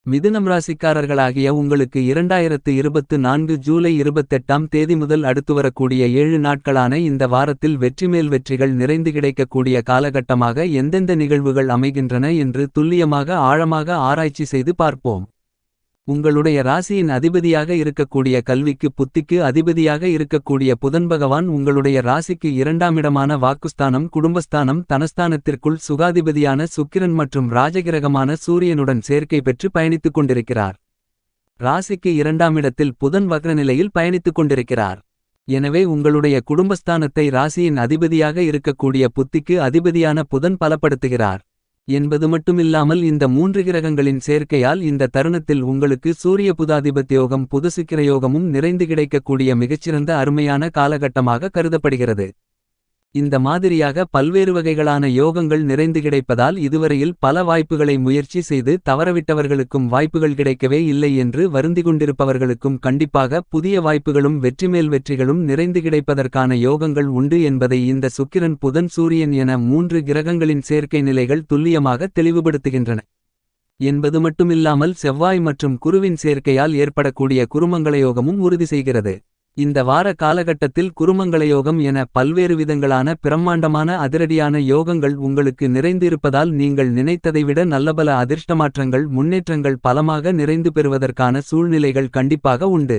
மிதுனம் ராசிக்காரர்களாகிய உங்களுக்கு 2024 ஜூலை 28ஆம் தேதி முதல் அடுத்துவரக்கூடிய 7 நாட்களான இந்த வாரத்தில் வெற்றிமேல் வெற்றிகள் நிறைந்து கிடைக்கக்கூடிய காலகட்டமாக எந்தெந்த நிகழ்வுகள் அமைகின்றன என்று துல்லியமாக ஆழமாக ஆராய்ச்சி செய்து பார்ப்போம். உங்களுடைய ராசியின் அதிபதியாக இருக்கக்கூடிய கல்விக்கு புத்திக்கு அதிபதியாக இருக்கக்கூடிய புதன் பகவான் உங்களுடைய ராசிக்கு 2ஆம் இடமான வாக்குஸ்தானம் குடும்பஸ்தானம் தனஸ்தானத்திற்குள் சுகாதிபதியான சுக்கிரன் மற்றும் ராஜகிரகமான சூரியனுடன் சேர்க்கை பெற்று பயணித்துக் கொண்டிருக்கிறார். ராசிக்கு 2ஆம் இடத்தில் புதன் வக்ரநிலையில் பயணித்துக் கொண்டிருக்கிறார். எனவே உங்களுடைய குடும்பஸ்தானத்தை ராசியின் அதிபதியாக இருக்கக்கூடிய புத்திக்கு அதிபதியான புதன் பலப்படுத்துகிறார் என்பது மட்டுமில்லாமல் இந்த 3 கிரகங்களின் சேர்க்கையால் இந்த தருணத்தில் உங்களுக்கு சூரிய புதாதிபத்தியோகம் புதசுக்கிரயோகமும் நிறைந்து கிடைக்கக்கூடிய மிகச்சிறந்த அருமையான காலகட்டமாக கருதப்படுகிறது. இந்த மாதிரியாக பல்வேறு வகைகளான யோகங்கள் நிறைந்து கிடைப்பதால் இதுவரையில் பல வாய்ப்புகளை முயற்சி செய்து தவறவிட்டவர்களுக்கும் வாய்ப்புகள் கிடைக்கவே இல்லை என்று வருந்திக்கொண்டிருப்பவர்களுக்கும் கண்டிப்பாக புதிய வாய்ப்புகளும் வெற்றிமேல் வெற்றிகளும் நிறைந்து கிடைப்பதற்கான யோகங்கள் உண்டு என்பதை இந்த சுக்கிரன் புதன் சூரியன் என 3 கிரகங்களின் சேர்க்கை நிலைகள் துல்லியமாக தெளிவுபடுத்துகின்றன என்பது மட்டுமில்லாமல் செவ்வாய் மற்றும் குருவின் சேர்க்கையால் ஏற்படக்கூடிய குருமங்களயோகமும் உறுதி செய்கிறது. இந்த வார காலகட்டத்தில் குருமங்களயோகம் என பல்வேறு விதங்களான பிரம்மாண்டமான அதிரடியான யோகங்கள் உங்களுக்கு நிறைந்திருப்பதால் நீங்கள் நினைத்ததை விட நல்லபல அதிர்ஷ்டமாற்றங்கள் முன்னேற்றங்கள் பலமாக நிறைந்து பெறுவதற்கான சூழ்நிலைகள் கண்டிப்பாக உண்டு.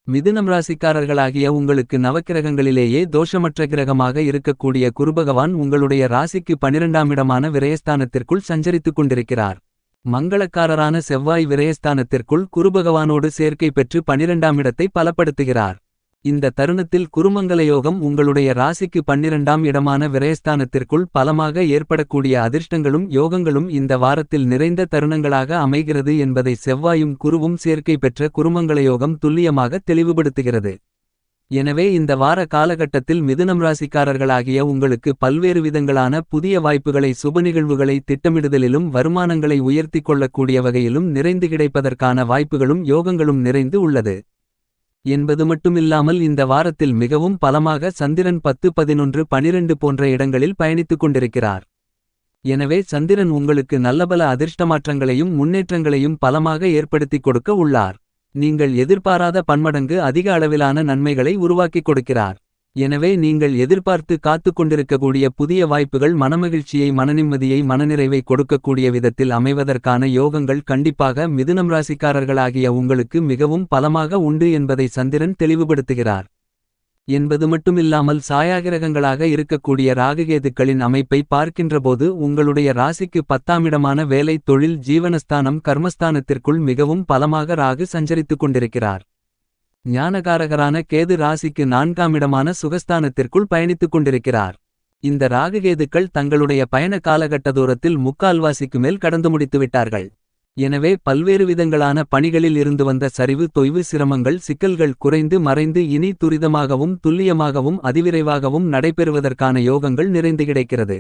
மிதுனம் ராசிக்காரர்களாகிய உங்களுக்கு நவக்கிரகங்களிலேயே தோஷமற்ற கிரகமாக இருக்கக்கூடிய குருபகவான் உங்களுடைய ராசிக்கு 12ஆம் இடமான விரயஸ்தானத்திற்குள் சஞ்சரித்துக் கொண்டிருக்கிறார். மங்களக்காரரான செவ்வாய் விரயஸ்தானத்திற்குள் குருபகவானோடு சேர்க்கை பெற்று 12ஆம் இடத்தை பலப்படுத்துகிறார். இந்த தருணத்தில் குருமங்களயோகம் உங்களுடைய ராசிக்கு 12ஆம் இடமான விரயஸ்தானத்திற்குள் பலமாக ஏற்படக்கூடிய அதிர்ஷ்டங்களும் யோகங்களும் இந்த வாரத்தில் நிறைந்த தருணங்களாக அமைகிறது என்பதை செவ்வாயும் குருவும் சேர்க்கை பெற்ற குருமங்களயோகம் துல்லியமாக தெளிவுபடுத்துகிறது. எனவே இந்த வார காலகட்டத்தில் மிதுனம் ராசிக்காரர்களாகிய உங்களுக்கு பல்வேறு விதங்களான புதிய வாய்ப்புகளை சுபநிகழ்வுகளை திட்டமிடுதலிலும் வருமானங்களை உயர்த்திக் கொள்ளக்கூடிய வகையிலும் நிறைந்து கிடைப்பதற்கான வாய்ப்புகளும் யோகங்களும் நிறைந்து உள்ளது என்பது மட்டுமில்லாமல் இந்த வாரத்தில் மிகவும் பலமாக சந்திரன் 10 11 12 போன்ற இடங்களில் பயணித்துக் கொண்டிருக்கிறார். எனவே சந்திரன் உங்களுக்கு நல்லபல அதிர்ஷ்டமாற்றங்களையும் முன்னேற்றங்களையும் பலமாக ஏற்படுத்திக் கொடுக்க உள்ளார். நீங்கள் எதிர்பாராத பன்மடங்கு அதிக அளவிலான நன்மைகளை உருவாக்கிக் கொடுக்கிறார். எனவே நீங்கள் எதிர்பார்த்து காத்துக் கொண்டிருக்கக்கூடிய புதிய வாய்ப்புகள் மனமகிழ்ச்சியை மனநிம்மதியை மனநிறைவை கொடுக்கக்கூடிய விதத்தில் அமைவதற்கான யோகங்கள் கண்டிப்பாக மிதுனம் ராசிக்காரர்களாகிய உங்களுக்கு மிகவும் பலமாக உண்டு என்பதை சந்திரன் தெளிவுபடுத்துகிறார் என்பது மட்டுமில்லாமல் சாயாகிரகங்களாக இருக்கக்கூடிய ராகுகேதுக்களின் அமைப்பை பார்க்கின்றபோது உங்களுடைய ராசிக்கு 10ஆம் இடமான வேலை தொழில் ஜீவனஸ்தானம் கர்மஸ்தானத்திற்குள் மிகவும் பலமாக ராகு சஞ்சரித்துக் கொண்டிருக்கிறார். ஞானகாரகரான கேது ராசிக்கு 4ஆம் இடமான சுகஸ்தானத்திற்குள் பயணித்துக் கொண்டிருக்கிறார். இந்த ராகுகேதுக்கள் தங்களுடைய பயண காலகட்ட தூரத்தில் முக்கால்வாசிக்கு மேல் கடந்து முடித்துவிட்டார்கள். எனவே பல்வேறு விதங்களான பணிகளில் இருந்து வந்த சரிவு தொய்வு சிரமங்கள் சிக்கல்கள் குறைந்து மறைந்து இனி துரிதமாகவும் துல்லியமாகவும் அதிவிரைவாகவும் நடைபெறுவதற்கான யோகங்கள் நிறைந்து கிடைக்கிறது.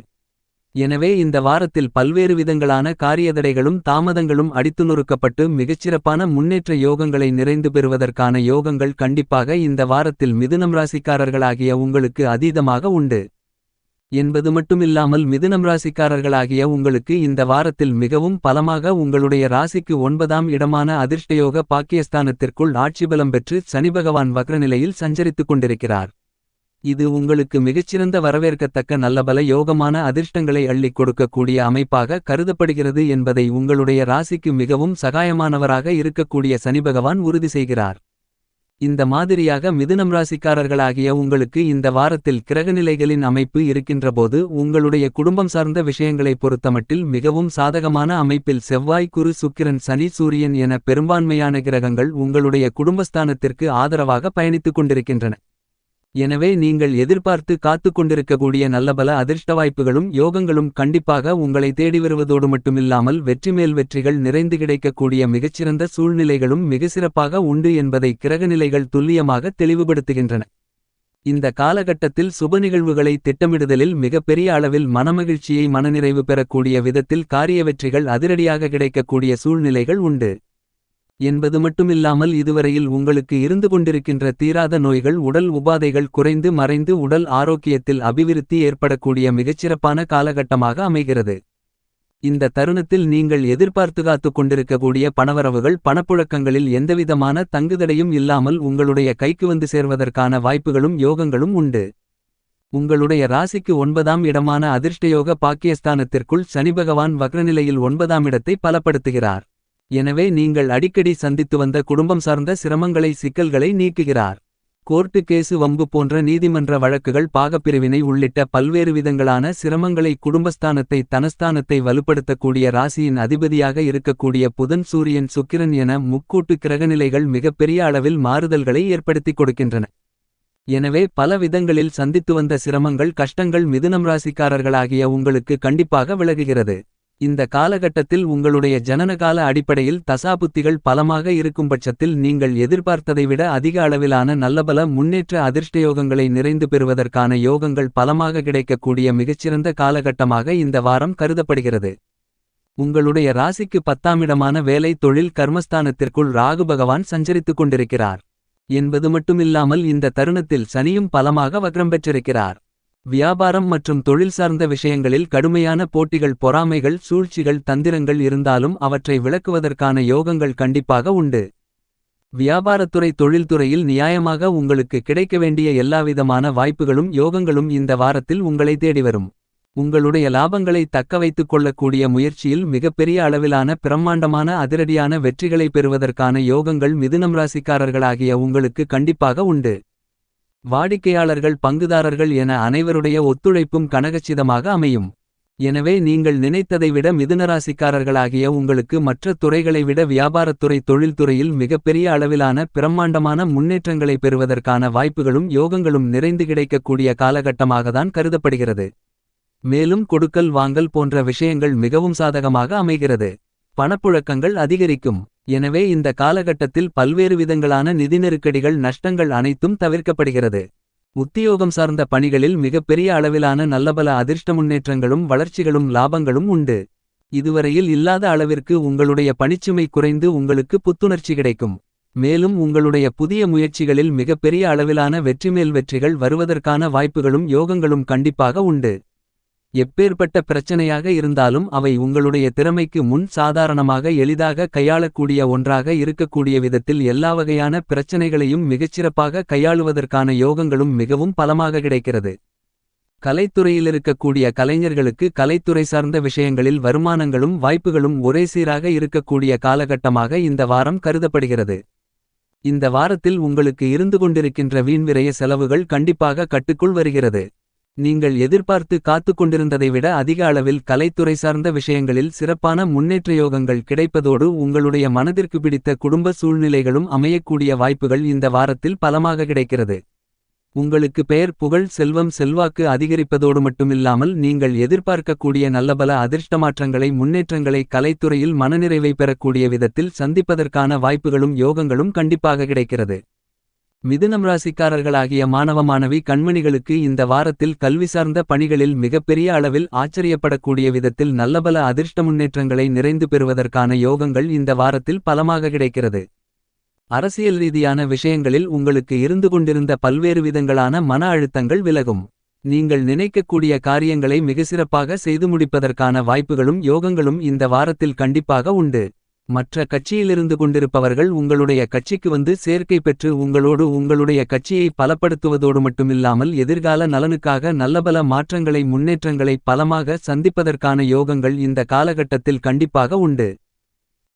எனவே இந்த வாரத்தில் பல்வேறு விதங்களான காரியதடைகளும் தாமதங்களும் அடித்து நொறுக்கப்பட்டு மிகச்சிறப்பான முன்னேற்ற யோகங்களை நிறைந்து பெறுவதற்கான யோகங்கள் கண்டிப்பாக இந்த வாரத்தில் மிதுனம் ராசிக்காரர்களாகிய உங்களுக்கு அதீதமாக உண்டு என்பது மட்டுமில்லாமல் மிதுனம் ராசிக்காரர்களாகிய உங்களுக்கு இந்த வாரத்தில் மிகவும் பலமாக உங்களுடைய ராசிக்கு 9ஆம் இடமான அதிர்ஷ்டயோக பாக்கியஸ்தானத்திற்குள் ஆட்சிபலம் பெற்று சனிபகவான் வக்ரநிலையில் சஞ்சரித்துக் கொண்டிருக்கிறார். இது உங்களுக்கு மிகச்சிறந்த வரவேற்கத்தக்க நல்லபல யோகமான அதிர்ஷ்டங்களை அள்ளிக் கொடுக்கக்கூடிய அமைப்பாக கருதப்படுகிறது என்பதை உங்களுடைய ராசிக்கு மிகவும் சகாயமானவராக இருக்கக்கூடிய சனிபகவான் உறுதி செய்கிறார். இந்த மாதிரியாக மிதுனம் ராசிக்காரர்களாகிய உங்களுக்கு இந்த வாரத்தில் கிரகநிலைகளின் அமைப்பு இருக்கின்றபோது உங்களுடைய குடும்பம் சார்ந்த விஷயங்களை பொறுத்தமட்டில் மிகவும் சாதகமான அமைப்பில் செவ்வாய் குரு சுக்கிரன் சனி சூரியன் என பெரும்பான்மையான கிரகங்கள் உங்களுடைய குடும்பஸ்தானத்திற்கு ஆதரவாக பயணித்துக் கொண்டிருக்கின்றன. எனவே நீங்கள் எதிர்பார்த்து காத்துக் கொண்டிருக்கக்கூடிய நல்லபல அதிர்ஷ்ட வாய்ப்புகளும் யோகங்களும் கண்டிப்பாக உங்களை தேடி வருவதோடு மட்டுமில்லாமல் வெற்றிமேல் வெற்றிகள் நிறைந்து கிடைக்கக்கூடிய மிகச்சிறந்த சூழ்நிலைகளும் மிக சிறப்பாக உண்டு என்பதை கிரகநிலைகள் துல்லியமாக தெளிவுபடுத்துகின்றன. இந்த காலகட்டத்தில் சுப நிகழ்வுகளை திட்டமிடுதலில் மிகப்பெரிய அளவில் மனமகிழ்ச்சியை மனநிறைவு பெறக்கூடிய விதத்தில் காரிய வெற்றிகள் அதிரடியாக கிடைக்கக்கூடிய சூழ்நிலைகள் உண்டு என்பது மட்டுமில்லாமல் இதுவரையில் உங்களுக்கு இருந்து கொண்டிருக்கின்ற தீராத நோய்கள் உடல் உபாதைகள் குறைந்து மறைந்து உடல் ஆரோக்கியத்தில் அபிவிருத்தி ஏற்படக்கூடிய மிகச்சிறப்பான காலகட்டமாக அமைகிறது. இந்த தருணத்தில் நீங்கள் எதிர்பார்த்து காத்துக் கொண்டிருக்கக்கூடிய பணவரவுகள் பணப்புழக்கங்களில் எந்தவிதமான தங்குதடையும் இல்லாமல் உங்களுடைய கைக்கு வந்து சேர்வதற்கான வாய்ப்புகளும் யோகங்களும் உண்டு. உங்களுடைய ராசிக்கு 9ஆம் இடமான அதிர்ஷ்டயோக பாக்கியஸ்தானத்திற்குள் சனிபகவான் வக்ரநிலையில் 9ஆம் இடத்தை பலப்படுத்துகிறார். எனவே நீங்கள் அடிக்கடி சந்தித்து வந்த குடும்பம் சார்ந்த சிரமங்களை சிக்கல்களை நீக்குகிறார். கோர்ட்டு கேசு வம்பு போன்ற நீதிமன்ற வழக்குகள் பாகப்பிரிவினை உள்ளிட்ட பல்வேறு விதங்களான சிரமங்களை குடும்பஸ்தானத்தை தனஸ்தானத்தை வலுப்படுத்தக்கூடிய ராசியின் அதிபதியாக இருக்கக்கூடிய புதன் சூரியன் சுக்கிரன் என முக்கூட்டு கிரகநிலைகள் மிகப்பெரிய அளவில் மாறுதல்களை ஏற்படுத்திக் கொடுக்கின்றன. எனவே பல விதங்களில் சந்தித்து வந்த சிரமங்கள் கஷ்டங்கள் மிதுனம் ராசிக்காரர்களாகிய உங்களுக்கு கண்டிப்பாக விலகுகிறது. இந்த காலகட்டத்தில் உங்களுடைய ஜனனகால அடிப்படையில் தசாபுத்திகள் பலமாக இருக்கும்பட்சத்தில் நீங்கள் எதிர்பார்த்ததை விட அதிக அளவிலான நல்லபல முன்னேற்ற அதிர்ஷ்டயோகங்களை நிறைந்து பெறுவதற்கான யோகங்கள் பலமாக கிடைக்கக்கூடிய மிகச்சிறந்த காலகட்டமாக இந்த வாரம் கருதப்படுகிறது. உங்களுடைய ராசிக்கு 10ஆம் இடமான வேலை தொழில் கர்மஸ்தானத்திற்குள் ராகு பகவான் சஞ்சரித்துக் கொண்டிருக்கிறார் என்பது மட்டுமில்லாமல் இந்த தருணத்தில் சனியும் பலமாக வக்ரம் பெற்றிருக்கிறார். வியாபாரம் மற்றும் தொழில் சார்ந்த விஷயங்களில் கடுமையான போட்டிகள் பொறாமைகள் சூழ்ச்சிகள் தந்திரங்கள் இருந்தாலும் அவற்றை விளக்குவதற்கான யோகங்கள் கண்டிப்பாக உண்டு. வியாபாரத்துறை தொழில்துறையில் நியாயமாக உங்களுக்கு கிடைக்க வேண்டிய எல்லாவிதமான வாய்ப்புகளும் யோகங்களும் இந்த வாரத்தில் உங்களை தேடிவரும். உங்களுடைய லாபங்களை தக்கவைத்துக் கொள்ளக்கூடிய முயற்சியில் மிகப்பெரிய அளவிலான பிரம்மாண்டமான அதிரடியான வெற்றிகளை பெறுவதற்கான யோகங்கள் மிதுனம் ராசிக்காரர்களாகிய உங்களுக்கு கண்டிப்பாக உண்டு. வாடிக்கையாளர்கள் பங்குதாரர்கள் என அனைவருடைய ஒத்துழைப்பும் கனகச்சிதமாக அமையும். எனவே நீங்கள் நினைத்ததை விட மிதுனராசிக்காரர்களாகிய உங்களுக்கு மற்ற துறைகளை விட வியாபாரத்துறை தொழில்துறையில் மிகப்பெரிய அளவிலான பிரம்மாண்டமான முன்னேற்றங்களை பெறுவதற்கான வாய்ப்புகளும் யோகங்களும் நிறைந்து கிடைக்கக்கூடிய காலகட்டமாகத்தான் கருதப்படுகிறது. மேலும் கொடுக்கல் வாங்கல் போன்ற விஷயங்கள் மிகவும் சாதகமாக அமைகிறது. பணப்புழக்கங்கள் அதிகரிக்கும். எனவே இந்த காலகட்டத்தில் பல்வேறு விதங்களான நிதி நெருக்கடிகள் நஷ்டங்கள் அனைத்தும் தவிர்க்கப்படுகிறது. உத்தியோகம் சார்ந்த பணிகளில் மிகப்பெரிய அளவிலான நல்லபல அதிர்ஷ்ட முன்னேற்றங்களும் வளர்ச்சிகளும் லாபங்களும் உண்டு. இதுவரையில் இல்லாத அளவிற்கு உங்களுடைய பணிச்சுமை குறைந்து உங்களுக்கு புத்துணர்ச்சி கிடைக்கும். மேலும் உங்களுடைய புதிய முயற்சிகளில் மிகப்பெரிய அளவிலான வெற்றிமேல் வெற்றிகள் வருவதற்கான வாய்ப்புகளும் யோகங்களும் கண்டிப்பாக உண்டு. எப்பேற்பட்ட பிரச்சனையாக இருந்தாலும் அவை உங்களுடைய திறமைக்கு முன் சாதாரணமாக எளிதாக கையாளக்கூடிய ஒன்றாக இருக்கக்கூடிய விதத்தில் எல்லாவகையான பிரச்சனைகளையும் மிகச்சிறப்பாக கையாளுவதற்கான யோகங்களும் மிகவும் பலமாக கிடைக்கிறது. கலைத்துறையிலிருக்கக்கூடிய கலைஞர்களுக்கு கலைத்துறை சார்ந்த விஷயங்களில் வருமானங்களும் வாய்ப்புகளும் ஒரே சீராக இருக்கக்கூடிய காலகட்டமாக இந்த வாரம் கருதப்படுகிறது. இந்த வாரத்தில் உங்களுக்கு இருந்து கொண்டிருக்கின்ற வீண்விரய செலவுகள் கண்டிப்பாக கட்டுக்குள் வருகிறது. நீங்கள் எதிர்பார்த்து காத்துக் கொண்டிருந்ததை விட அதிக அளவில் கலைத்துறை சார்ந்த விஷயங்களில் சிறப்பான முன்னேற்ற யோகங்கள் கிடைப்பதோடு உங்களுடைய மனதிற்கு பிடித்த குடும்ப சூழ்நிலைகளும் அமையக்கூடிய வாய்ப்புகள் இந்த வாரத்தில் பலமாக கிடைக்கிறது. உங்களுக்கு பெயர் புகழ் செல்வம் செல்வாக்கு அதிகரிப்பதோடு மட்டுமில்லாமல் நீங்கள் எதிர்பார்க்கக்கூடிய நல்லபல அதிர்ஷ்டமாற்றங்களை முன்னேற்றங்களை கலைத்துறையில் மனநிறைவை பெறக்கூடிய விதத்தில் சந்திப்பதற்கான வாய்ப்புகளும் யோகங்களும் கண்டிப்பாக கிடைக்கிறது. மிதுனம் ராசிக்காரர்களாகிய மாணவ மாணவி கண்மணிகளுக்கு இந்த வாரத்தில் கல்வி சார்ந்த பணிகளில் மிகப்பெரிய அளவில் ஆச்சரியப்படக்கூடிய விதத்தில் நல்லபல அதிர்ஷ்ட முன்னேற்றங்களை நிறைந்து பெறுவதற்கான யோகங்கள் இந்த வாரத்தில் பலமாக கிடைக்கிறது. அரசியல் ரீதியான விஷயங்களில் உங்களுக்கு இருந்து கொண்டிருந்த பல்வேறு விதங்களான மன அழுத்தங்கள் விலகும். நீங்கள் நினைக்கக்கூடிய காரியங்களை மிக சிறப்பாக செய்து முடிப்பதற்கான வாய்ப்புகளும் யோகங்களும் இந்த வாரத்தில் கண்டிப்பாக உண்டு. மற்ற கட்சியிலிருந்து கொண்டிருப்பவர்கள் உங்களுடைய கட்சிக்கு வந்து சேர்க்கை பெற்று உங்களோடு உங்களுடைய கட்சியை பலப்படுத்துவதோடு மட்டுமில்லாமல் எதிர்கால நலனுக்காக நல்லபல மாற்றங்களை முன்னேற்றங்களை பலமாக சந்திப்பதற்கான யோகங்கள் இந்த காலகட்டத்தில் கண்டிப்பாக உண்டு.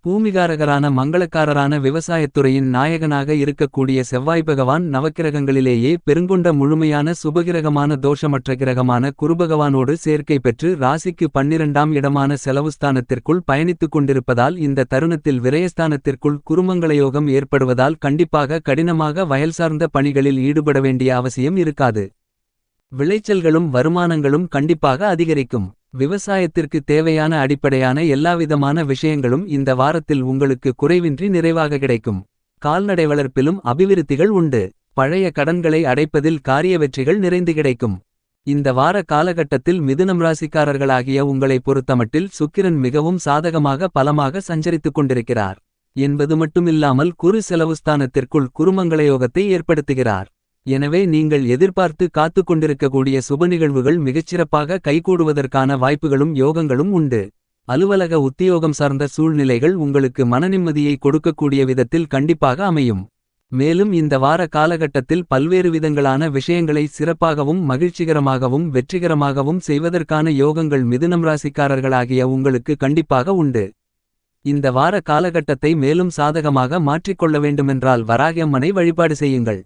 பூமிகாரகரான மங்களக்காரரான விவசாயத்துறையின் நாயகனாக இருக்கக்கூடிய செவ்வாய் பகவான் நவக்கிரகங்களிலேயே பெருங்கொண்ட முழுமையான சுபகிரகமான தோஷமற்ற கிரகமான குருபகவானோடு சேர்க்கை பெற்று ராசிக்கு 12ஆம் இடமான செலவுஸ்தானத்திற்குள் பயணித்துக் கொண்டிருப்பதால் இந்த தருணத்தில் விரயஸ்தானத்திற்குள் குருமங்களயோகம் ஏற்படுவதால் கண்டிப்பாக கடினமாக வயல் சார்ந்த பணிகளில் ஈடுபட வேண்டிய அவசியம் இருக்காது. விளைச்சல்களும் வருமானங்களும் கண்டிப்பாக அதிகரிக்கும். விவசாயத்திற்கு தேவையான அடிப்படையான எல்லாவிதமான விஷயங்களும் இந்த வாரத்தில் உங்களுக்கு குறைவின்றி நிறைவாக கிடைக்கும். கால்நடை வளர்ப்பிலும் அபிவிருத்திகள் உண்டு. பழைய கடன்களை அடைப்பதில் காரிய வெற்றிகள் நிறைந்து கிடைக்கும். இந்த வார காலகட்டத்தில் மிதுனம் ராசிக்காரர்களாகிய உங்களை பொறுத்தமட்டில் சுக்கிரன் மிகவும் சாதகமாக பலமாக சஞ்சரித்துக் கொண்டிருக்கிறார் என்பது மட்டுமில்லாமல் குரு செலவுஸ்தானத்திற்குள் குருமங்களயோகத்தை ஏற்படுத்துகிறார். எனவே நீங்கள் எதிர்பார்த்து காத்துக் கொண்டிருக்கக்கூடிய சுப நிகழ்வுகள் மிகச்சிறப்பாக கைகூடுவதற்கான வாய்ப்புகளும் யோகங்களும் உண்டு. அலுவலக உத்தியோகம் சார்ந்த சூழ்நிலைகள் உங்களுக்கு மனநிம்மதியை கொடுக்கக்கூடிய விதத்தில் கண்டிப்பாக அமையும். மேலும் இந்த வார காலகட்டத்தில் பல்வேறு விதங்களான விஷயங்களை சிறப்பாகவும் மகிழ்ச்சிகரமாகவும் வெற்றிகரமாகவும் செய்வதற்கான யோகங்கள் மிதுனம் ராசிக்காரர்களாகிய உங்களுக்கு கண்டிப்பாக உண்டு. இந்த வார காலகட்டத்தை மேலும் சாதகமாக மாற்றிக்கொள்ள வேண்டுமென்றால் வராகி அம்மனை வழிபாடு செய்யுங்கள்.